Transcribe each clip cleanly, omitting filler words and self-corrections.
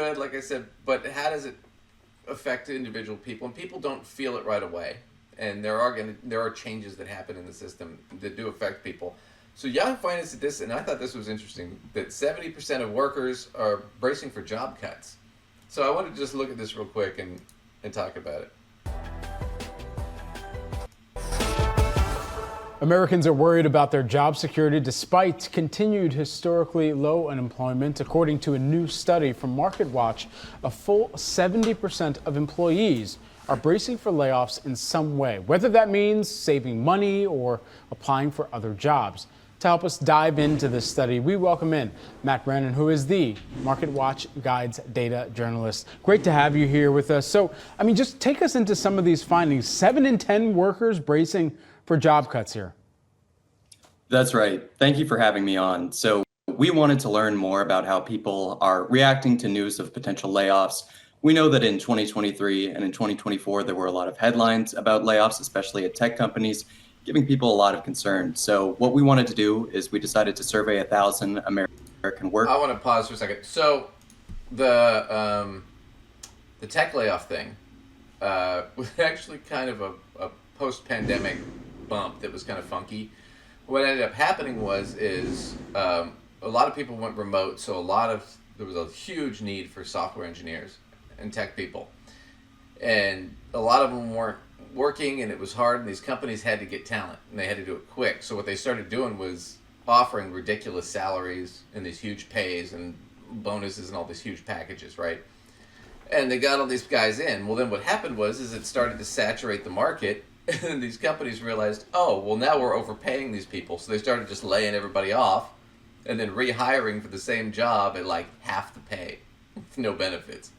good, like I said, but how does it affect individual people? And people don't feel it right away. And there are changes that happen in the system that do affect people. So Yahoo Finance did this, and I thought this was interesting, that 70% of workers are bracing for job cuts. So I wanted to just look at this real quick and talk about it. Americans are worried about their job security despite continued historically low unemployment. According to a new study from MarketWatch, a full 70% of employees are bracing for layoffs in some way, whether that means saving money or applying for other jobs. To help us dive into this study, we welcome in Matt Brennan, who is the MarketWatch Guides data journalist. Great to have you here with us. So, just take us into some of these findings. 7 in 10 workers bracing for job cuts here. That's right. Thank you for having me on. So we wanted to learn more about how people are reacting to news of potential layoffs. We know that in 2023 and in 2024, there were a lot of headlines about layoffs, especially at tech companies, giving people a lot of concern. So what we wanted to do is we decided to survey 1,000 American workers. I want to pause for a second. So the tech layoff thing was actually kind of a post-pandemic bump that was kind of funky. What ended up happening is a lot of people went remote, so there was a huge need for software engineers and tech people, and a lot of them weren't working, and it was hard, and these companies had to get talent, and they had to do it quick. So what they started doing was offering ridiculous salaries and these huge pays and bonuses and all these huge packages, right? And they got all these guys in. Well, then what happened was it started to saturate the market, and these companies realized, oh, well, now we're overpaying these people. So they started just laying everybody off and then rehiring for the same job at like half the pay with no benefits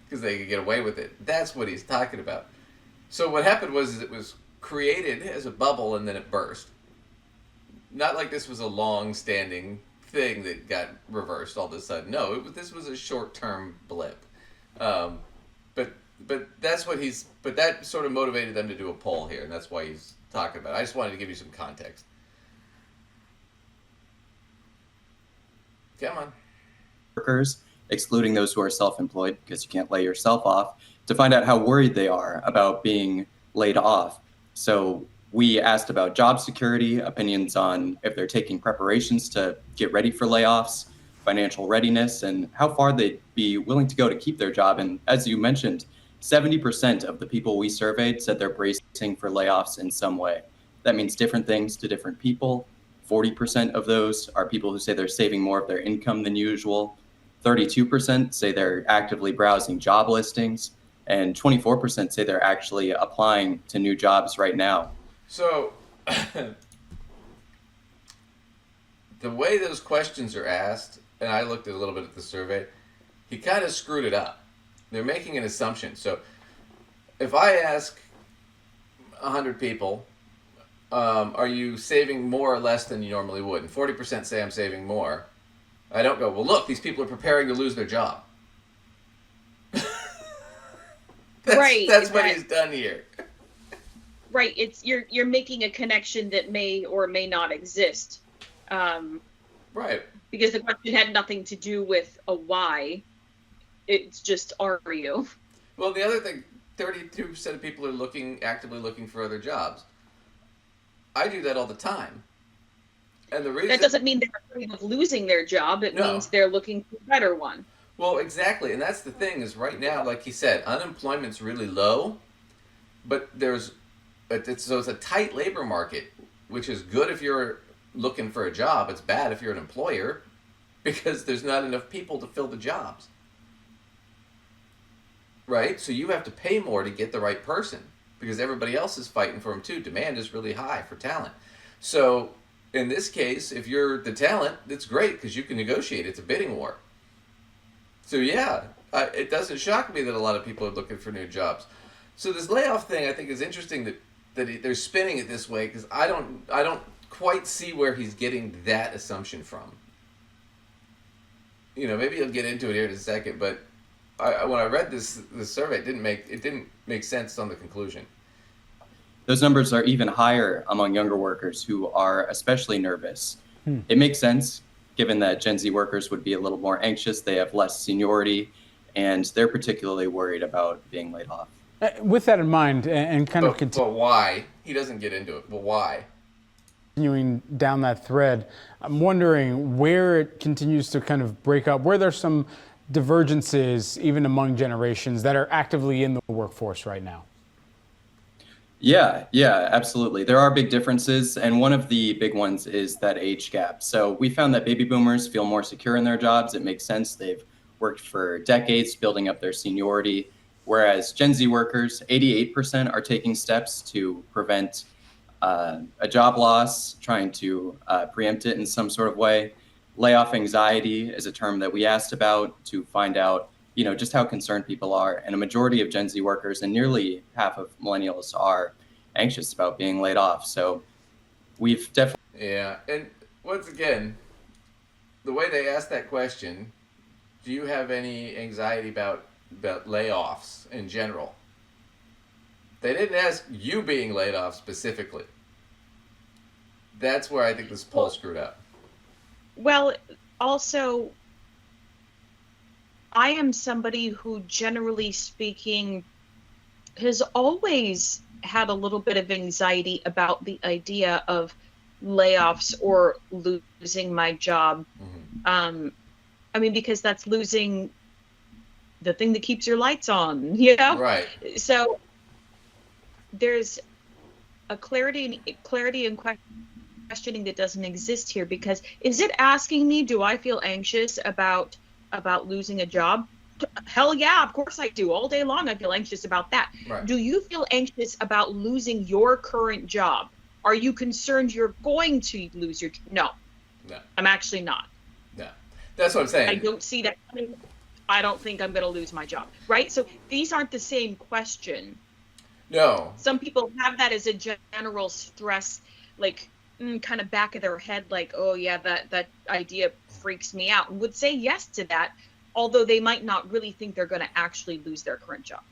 because they could get away with it. That's what he's talking about. So what happened was it was created as a bubble and then it burst. Not like this was a long-standing thing that got reversed all of a sudden. No, this was a short-term blip. But that's what but that sort of motivated them to do a poll here, and that's why he's talking about it. I just wanted to give you some context. Come on. Workers, excluding those who are self-employed, because you can't lay yourself off, to find out how worried they are about being laid off. So we asked about job security, opinions on if they're taking preparations to get ready for layoffs, financial readiness, and how far they'd be willing to go to keep their job. And as you mentioned, 70% of the people we surveyed said they're bracing for layoffs in some way. That means different things to different people. 40% of those are people who say they're saving more of their income than usual. 32% say they're actively browsing job listings. And 24% say they're actually applying to new jobs right now. So the way those questions are asked, and I looked a little bit at the survey, he kind of screwed it up. They're making an assumption. So if I ask 100 people, are you saving more or less than you normally would? And 40% say I'm saving more. I don't go, well, look, these people are preparing to lose their job. That's what he's done here. Right. You're making a connection that may or may not exist. Right. Because the question had nothing to do with a why. It's just, are you? Well, the other thing, 32% of people are actively looking for other jobs. I do that all the time. And the reason that doesn't mean they're afraid of losing their job. It means they're looking for a better one. Well, exactly. And that's the thing is right now, like he said, unemployment's really low, but it's a tight labor market, which is good if you're looking for a job. It's bad if you're an employer because there's not enough people to fill the jobs. Right? So you have to pay more to get the right person because everybody else is fighting for them too. Demand is really high for talent. So in this case, if you're the talent, it's great because you can negotiate. It's a bidding war. So yeah, it doesn't shock me that a lot of people are looking for new jobs. So this layoff thing, I think, is interesting that they're spinning it this way because I don't quite see where he's getting that assumption from. Maybe he'll get into it here in a second, but when I read this survey, it didn't make sense on the conclusion. Those numbers are even higher among younger workers who are especially nervous. It makes sense given that Gen Z workers would be a little more anxious. They have less seniority and they're particularly worried about being laid off. With that in mind, and kind of But why? He doesn't get into it. But why? continuing down that thread, I'm wondering where it continues to kind of break up, where there's some divergences even among generations that are actively in the workforce right now. Yeah, absolutely. There are big differences, and one of the big ones is that age gap. So we found that baby boomers feel more secure in their jobs. It makes sense. They've worked for decades, building up their seniority, whereas Gen Z workers, 88% are taking steps to prevent a job loss, trying to preempt it in some sort of way. Layoff anxiety is a term that we asked about to find out, just how concerned people are. And a majority of Gen Z workers and nearly half of millennials are anxious about being laid off. So we've definitely. Yeah, and once again, the way they asked that question, do you have any anxiety about layoffs in general? They didn't ask you being laid off specifically. That's where I think this poll screwed up. Well, also, I am somebody who, generally speaking, has always had a little bit of anxiety about the idea of layoffs or losing my job. Mm-hmm. I mean, because that's losing the thing that keeps your lights on, Right. So there's a clarity and questioning that doesn't exist here, because is it asking me, do I feel anxious about losing a job? Hell yeah, of course I do. All day long I feel anxious about that. Right. Do you feel anxious about losing your current job? Are you concerned you're going to lose your No. I'm actually not. No. That's what I'm saying. I don't see that coming. I don't think I'm going to lose my job, right? So these aren't the same question. No. Some people have that as a general stress, like kind of back of their head, like, oh yeah, that idea freaks me out, and would say yes to that, although they might not really think they're going to actually lose their current job.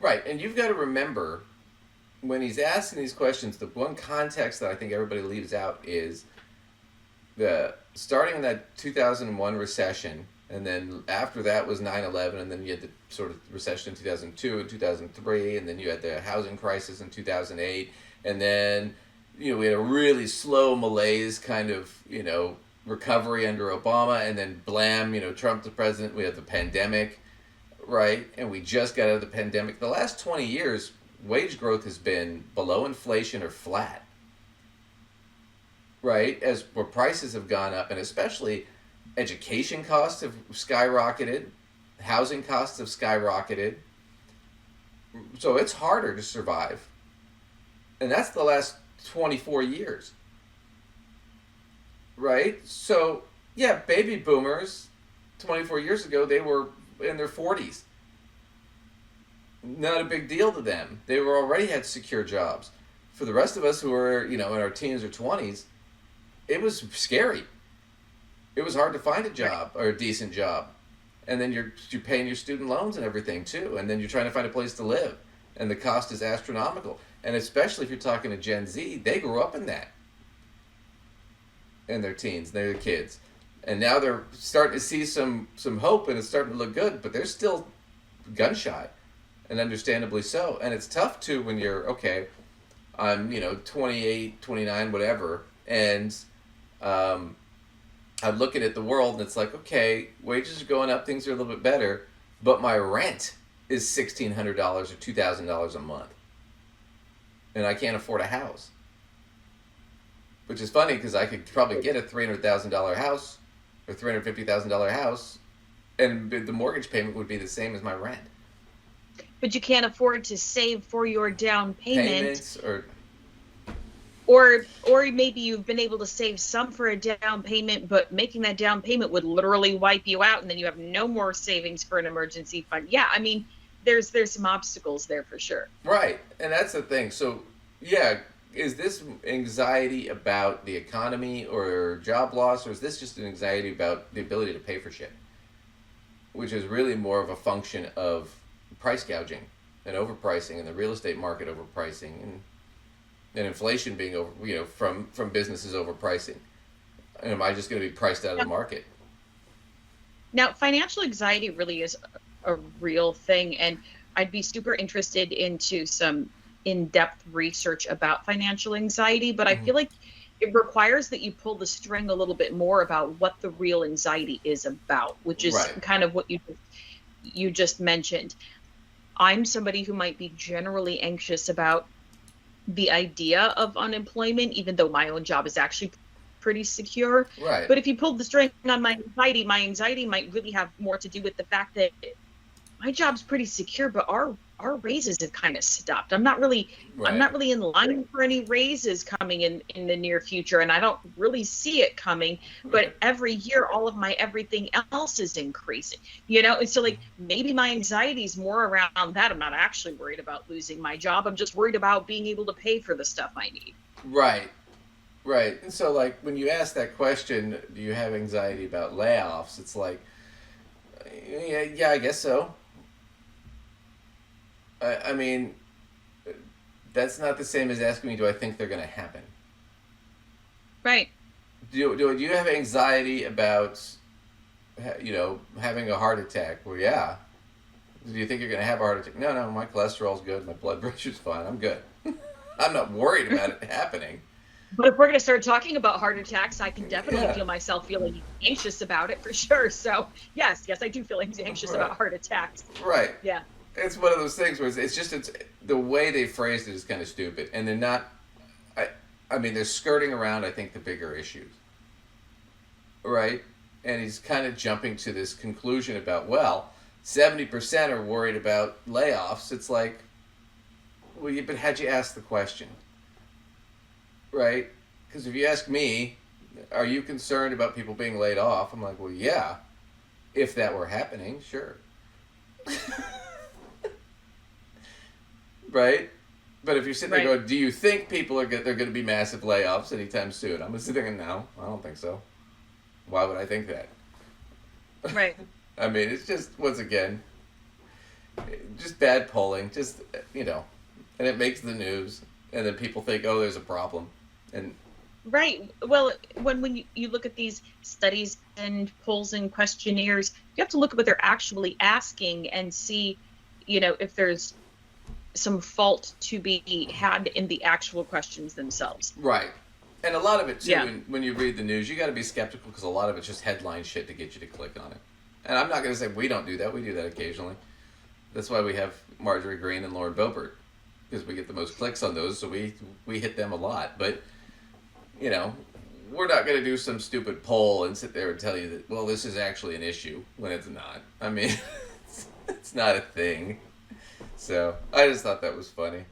Right, and you've got to remember, when he's asking these questions, the one context that I think everybody leaves out is the starting in that 2001 recession, and then after that was 9/11, and then you had the sort of recession in 2002 and 2003, and then you had the housing crisis in 2008, and then we had a really slow malaise kind of recovery under Obama, and then blam, Trump the president. We had the pandemic, right? And we just got out of the pandemic. The last 20 years, wage growth has been below inflation or flat, right? As where prices have gone up, and especially education costs have skyrocketed, housing costs have skyrocketed. So it's harder to survive. And that's the last 24 years. Right? So, yeah, baby boomers 24 years ago, they were in their 40s. Not a big deal to them. They were already had secure jobs. For the rest of us who were, in our teens or 20s, it was scary. It was hard to find a job or a decent job. And then you're paying your student loans and everything too. And then you're trying to find a place to live. And the cost is astronomical. And especially if you're talking to Gen Z, they grew up in that. In their teens, they're the kids. And now they're starting to see some hope, and it's starting to look good, but they're still gun shy. And understandably so. And it's tough too when you're, okay, I'm, 28, 29, whatever. And I'm looking at the world and it's like, okay, wages are going up, things are a little bit better, but my rent is $1,600 or $2,000 a month. And I can't afford a house. Which is funny because I could probably get a $300,000 house or $350,000 house, and the mortgage payment would be the same as my rent. But you can't afford to save for your down payment. Payments or maybe you've been able to save some for a down payment, but making that down payment would literally wipe you out, and then you have no more savings for an emergency fund. Yeah, I mean, there's some obstacles there for sure. Right, and that's the thing. So, yeah, is this anxiety about the economy or job loss, or is this just an anxiety about the ability to pay for shit? Which is really more of a function of price gouging and overpricing, and the real estate market overpricing, and inflation being over, from businesses overpricing. And am I just going to be priced out of the market? Now, financial anxiety really is a real thing. And I'd be super interested into some in-depth research about financial anxiety, but I feel like it requires that you pull the string a little bit more about what the real anxiety is about, which is Right. kind of what you just mentioned. I'm somebody who might be generally anxious about the idea of unemployment, even though my own job is actually pretty secure. Right. But if you pulled the string on my anxiety might really have more to do with the fact that my job's pretty secure, but our raises have kind of stopped. I'm not really Right. in line for any raises coming in the near future, and I don't really see it coming. But every year, all of my everything else is increasing, And so, like, maybe my anxiety is more around that. I'm not actually worried about losing my job. I'm just worried about being able to pay for the stuff I need. Right. Right. And so, like, when you ask that question, do you have anxiety about layoffs? It's like, yeah, I guess so. I mean, that's not the same as asking me, do I think they're going to happen? Right. Do you have anxiety about, having a heart attack? Well, yeah. Do you think you're going to have a heart attack? No, my cholesterol's good. My blood pressure's fine. I'm good. I'm not worried about it happening. But if we're going to start talking about heart attacks, I can definitely Yeah. feel myself feeling anxious about it for sure. So yes, I do feel anxious Right. about heart attacks. Right. Yeah. It's one of those things where it's the way they phrased it is kind of stupid, and they're not. I mean, they're skirting around, I think, the bigger issues, right? And he's kind of jumping to this conclusion about, well, 70% are worried about layoffs. It's like, well, but had you asked the question, right? Because if you ask me, are you concerned about people being laid off? I'm like, well, yeah. If that were happening, sure. Right? But if you're sitting there Right. going, do you think people they're going to be massive layoffs anytime soon? I'm sitting there, no, I don't think so. Why would I think that? Right. I mean, it's just, once again, just bad polling, and it makes the news, and then people think, oh, there's a problem. And Right. Well, when you look at these studies and polls and questionnaires, you have to look at what they're actually asking and see, if there's some fault to be had in the actual questions themselves. right. And a lot of it, too, Yeah. when you read the news, you got to be skeptical because a lot of it's just headline shit to get you to click on it. And I'm not going to say we don't do that. We do that occasionally. That's why we have Marjorie Greene and Lauren Boebert, because we get the most clicks on those, so we hit them a lot. But, we're not going to do some stupid poll and sit there and tell you that, well, this is actually an issue when it's not. I mean, it's not a thing. So I just thought that was funny.